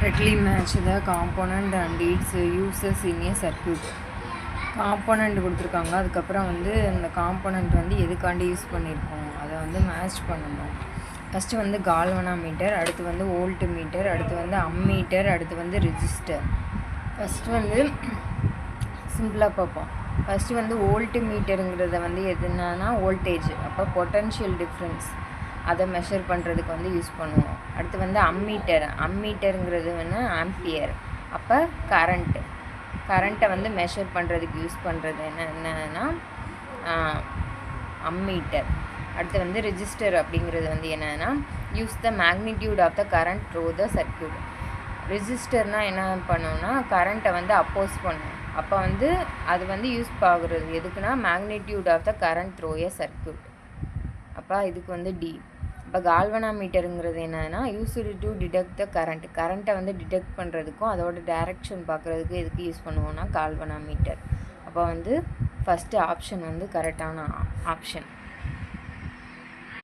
Correctly match the component and its uses in a circuit. Component கொடுத்துருக்காங்க. அதுக்கப்புறம் வந்து இந்த காம்போனண்ட் வந்து எதுக்காண்டி யூஸ் பண்ணியிருக்கோம் அதை வந்து மேட்ச் பண்ணணும். ஃபஸ்ட்டு வந்து கால்வனாமீட்டர், அடுத்து வந்து வோல்ட் மீட்டர், அடுத்து வந்து அம்மீட்டர், அடுத்து வந்து ரெஜிஸ்டர். ஃபஸ்ட்டு வந்து சிம்பிளாக பார்ப்போம். ஃபஸ்ட்டு வந்து வோல்ட் மீட்டருங்கிறத வந்து எதுனா வோல்டேஜ், அப்போ பொட்டன்ஷியல் டிஃப்ரென்ஸ் அதை மெஷர் பண்ணுறதுக்கு வந்து யூஸ் பண்ணுவோம். அடுத்து வந்து அம்மீட்டருங்கிறது வந்து ஆம்பியர், அப்போ கரண்ட்டை வந்து மெஷர் பண்ணுறதுக்கு யூஸ் பண்ணுறது என்னென்னா அம்மீட்டர். அடுத்து வந்து ரெஜிஸ்டர் அப்படிங்கிறது வந்து என்னென்னா use the magnitude of the current through the circuit. ரெஜிஸ்டர்னால் என்ன பண்ணோன்னா கரண்ட்டை வந்து அப்போஸ் பண்ணும். அப்போ வந்து அது வந்து யூஸ் ஆகுறது எதுக்குன்னா magnitude of the current through a circuit. அப்போ இதுக்கு வந்து டி. இப்போ கால்வனாமீட்டருங்கிறது என்னன்னா யூஸ்டு டு டிடெக்ட் த கரண்ட்டை வந்து டிடெக்ட் பண்ணுறதுக்கும் அதோட டைரக்ஷன் பார்க்குறதுக்கும் எதுக்கு யூஸ் பண்ணுவோன்னா கால்வனாமீட்டர். அப்போ வந்து ஃபஸ்ட்டு ஆப்ஷன் வந்து கரெக்டான ஆப்ஷன்.